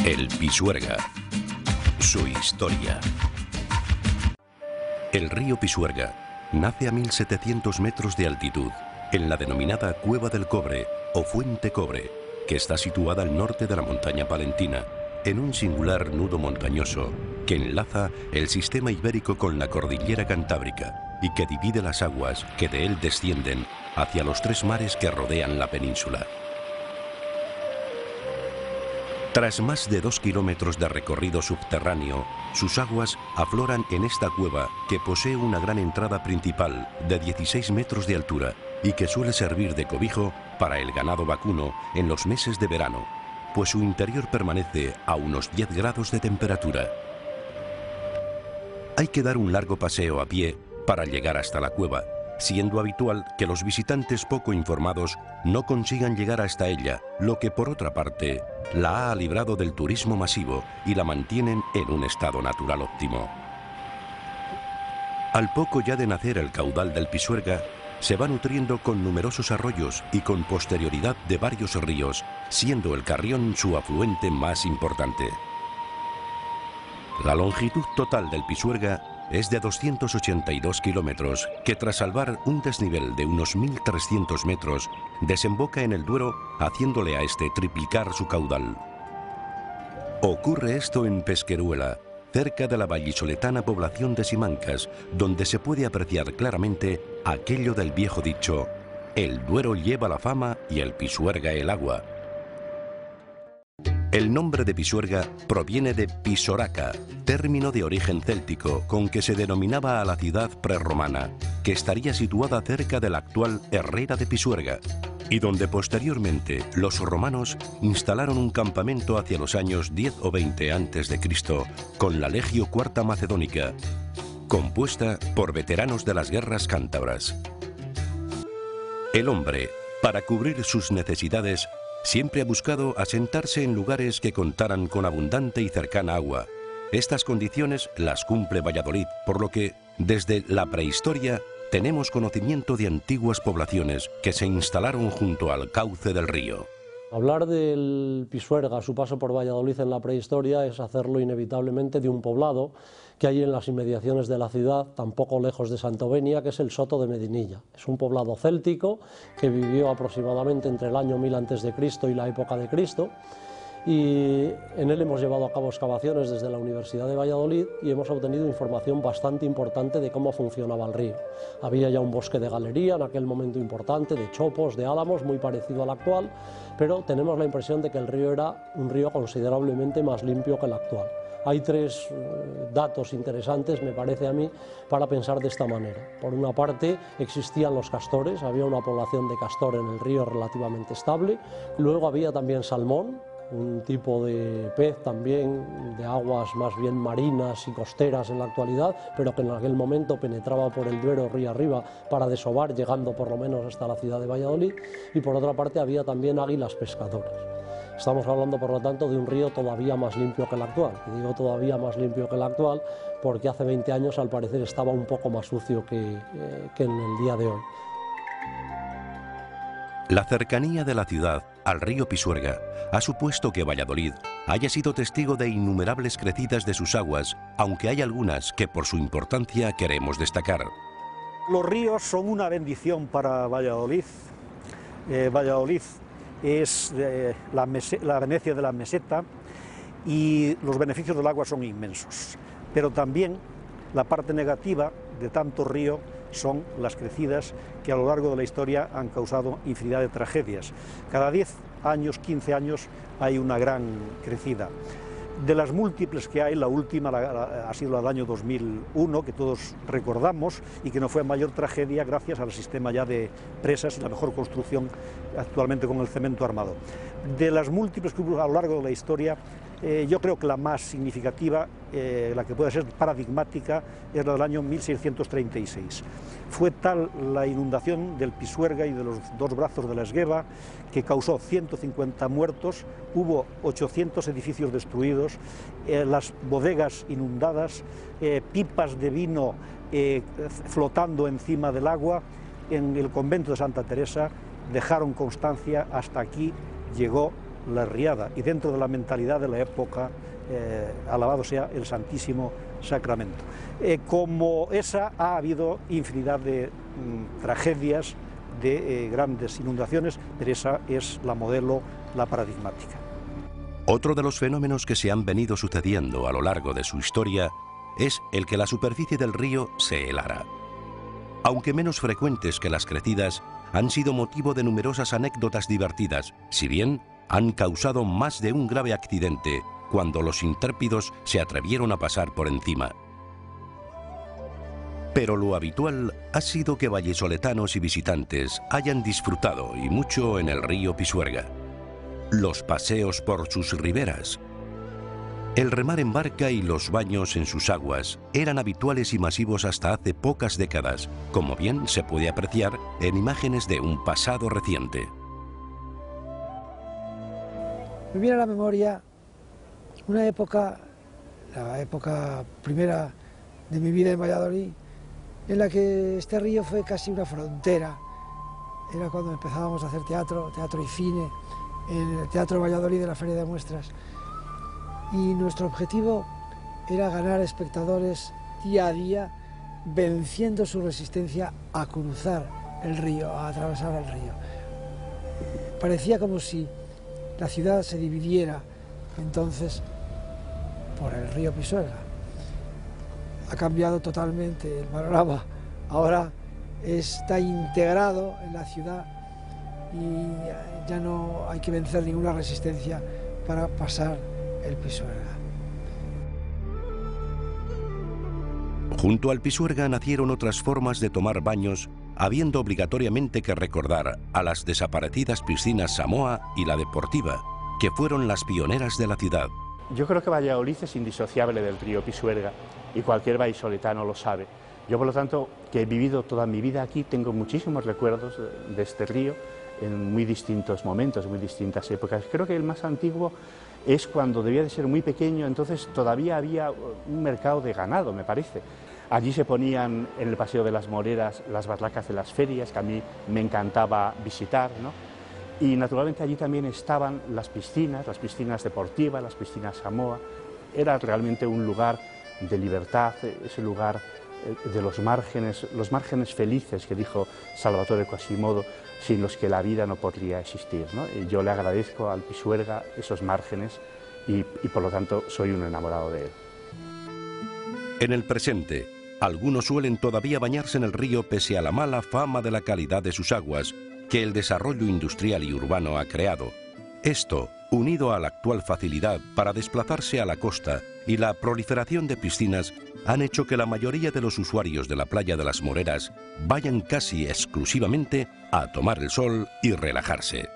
El Pisuerga. Su historia. El río Pisuerga nace a 1700 metros de altitud, en la denominada Cueva del Cobre o Fuente Cobre, que está situada al norte de la montaña palentina, en un singular nudo montañoso que enlaza el sistema ibérico con la cordillera cantábrica y que divide las aguas que de él descienden hacia los tres mares que rodean la península. Tras más de 2 kilómetros de recorrido subterráneo, sus aguas afloran en esta cueva que posee una gran entrada principal de 16 metros de altura y que suele servir de cobijo para el ganado vacuno en los meses de verano, pues su interior permanece a unos 10 grados de temperatura. Hay que dar un largo paseo a pie para llegar hasta la cueva, siendo habitual que los visitantes poco informados no consigan llegar hasta ella, lo que por otra parte la ha librado del turismo masivo y la mantienen en un estado natural óptimo. Al poco ya de nacer el caudal del Pisuerga, se va nutriendo con numerosos arroyos y con posterioridad de varios ríos, siendo el Carrión su afluente más importante. La longitud total del Pisuerga es de 282 kilómetros, que tras salvar un desnivel de unos 1.300 metros, desemboca en el Duero, haciéndole a este triplicar su caudal. Ocurre esto en Pesqueruela, cerca de la vallisoletana población de Simancas, donde se puede apreciar claramente aquello del viejo dicho: el Duero lleva la fama y el Pisuerga el agua. El nombre de Pisuerga proviene de Pisoraca, término de origen céltico con que se denominaba a la ciudad prerromana, que estaría situada cerca de la actual Herrera de Pisuerga, y donde posteriormente los romanos instalaron un campamento hacia los años 10 o 20 a.C. con la Legio Cuarta Macedónica, compuesta por veteranos de las guerras cántabras. El hombre, para cubrir sus necesidades, siempre ha buscado asentarse en lugares que contaran con abundante y cercana agua. Estas condiciones las cumple Valladolid, por lo que, desde la prehistoria, tenemos conocimiento de antiguas poblaciones que se instalaron junto al cauce del río. Hablar del Pisuerga, su paso por Valladolid en la prehistoria, es hacerlo inevitablemente de un poblado que hay en las inmediaciones de la ciudad, tampoco lejos de Santovenia, que es el Soto de Medinilla. Es un poblado céltico que vivió aproximadamente entre el año 1000 a.C. y la época de Cristo, y en él hemos llevado a cabo excavaciones desde la Universidad de Valladolid y hemos obtenido información bastante importante de cómo funcionaba el río. Había ya un bosque de galería en aquel momento importante, de chopos, de álamos, muy parecido al actual, pero tenemos la impresión de que el río era un río considerablemente más limpio que el actual. Hay tres datos interesantes, me parece a mí, para pensar de esta manera. Por una parte, existían los castores, había una población de castor en el río relativamente estable. Luego había también salmón, un tipo de pez también de aguas más bien marinas y costeras en la actualidad, pero que en aquel momento penetraba por el Duero río arriba para desovar, llegando por lo menos hasta la ciudad de Valladolid. Y por otra parte había también águilas pescadoras. Estamos hablando, por lo tanto, de un río todavía más limpio que el actual. Y digo todavía más limpio que el actual porque hace 20 años, al parecer, estaba un poco más sucio que en el día de hoy. La cercanía de la ciudad al río Pisuerga ha supuesto que Valladolid haya sido testigo de innumerables crecidas de sus aguas, aunque hay algunas que por su importancia queremos destacar. Los ríos son una bendición para Valladolid. Valladolid es la Venecia de la meseta y los beneficios del agua son inmensos, pero también la parte negativa de tanto río son las crecidas que a lo largo de la historia han causado infinidad de tragedias. Cada 10 años, 15 años hay una gran crecida. De las múltiples que hay, la última ha sido la del año 2001, que todos recordamos, y que no fue mayor tragedia gracias al sistema ya de presas y la mejor construcción actualmente con el cemento armado. De las múltiples que hubo a lo largo de la historia, yo creo que la más significativa, la que puede ser paradigmática, es la del año 1636. Fue tal la inundación del Pisuerga y de los dos brazos de la Esgueva que causó 150 muertos, hubo 800 edificios destruidos, las bodegas inundadas, pipas de vino flotando encima del agua. En el convento de Santa Teresa dejaron constancia: hasta aquí llegó la riada y dentro de la mentalidad de la época, alabado sea el Santísimo Sacramento. Como esa ha habido infinidad de tragedias, de grandes inundaciones, pero esa es la modelo, la paradigmática. Otro de los fenómenos que se han venido sucediendo a lo largo de su historia es el que la superficie del río se helara. Aunque menos frecuentes que las crecidas, han sido motivo de numerosas anécdotas divertidas, si bien han causado más de un grave accidente cuando los intrépidos se atrevieron a pasar por encima. Pero lo habitual ha sido que vallesoletanos y visitantes hayan disfrutado y mucho en el río Pisuerga. Los paseos por sus riberas, el remar en barca y los baños en sus aguas eran habituales y masivos hasta hace pocas décadas, como bien se puede apreciar en imágenes de un pasado reciente. Me viene a la memoria una época, la época primera de mi vida en Valladolid, en la que este río fue casi una frontera. Era cuando empezábamos a hacer teatro y cine, en el Teatro Valladolid de la Feria de Muestras. Y nuestro objetivo era ganar espectadores día a día, venciendo su resistencia a cruzar el río, a atravesar el río. Parecía como si la ciudad se dividiera entonces por el río Pisuerga. Ha cambiado totalmente el panorama, ahora está integrado en la ciudad y ya no hay que vencer ninguna resistencia para pasar el Pisuerga. Junto al Pisuerga nacieron otras formas de tomar baños, habiendo obligatoriamente que recordar a las desaparecidas piscinas Samoa y la Deportiva, que fueron las pioneras de la ciudad. Yo creo que Valladolid es indisociable del río Pisuerga y cualquier vallisoletano lo sabe. Yo, por lo tanto, que he vivido toda mi vida aquí, tengo muchísimos recuerdos de este río en muy distintos momentos, muy distintas épocas. Creo que el más antiguo es cuando debía de ser muy pequeño, entonces todavía había un mercado de ganado, me parece. Allí se ponían en el Paseo de las Moreras las barracas de las ferias, que a mí me encantaba visitar, ¿no? Y naturalmente allí también estaban las piscinas deportivas, las piscinas Samoa. Era realmente un lugar de libertad, ese lugar de los márgenes felices que dijo Salvatore Quasimodo, sin los que la vida no podría existir, ¿no? Y yo le agradezco al Pisuerga esos márgenes y por lo tanto soy un enamorado de él. En el presente, algunos suelen todavía bañarse en el río pese a la mala fama de la calidad de sus aguas que el desarrollo industrial y urbano ha creado. Esto, unido a la actual facilidad para desplazarse a la costa y la proliferación de piscinas, han hecho que la mayoría de los usuarios de la playa de las Moreras vayan casi exclusivamente a tomar el sol y relajarse.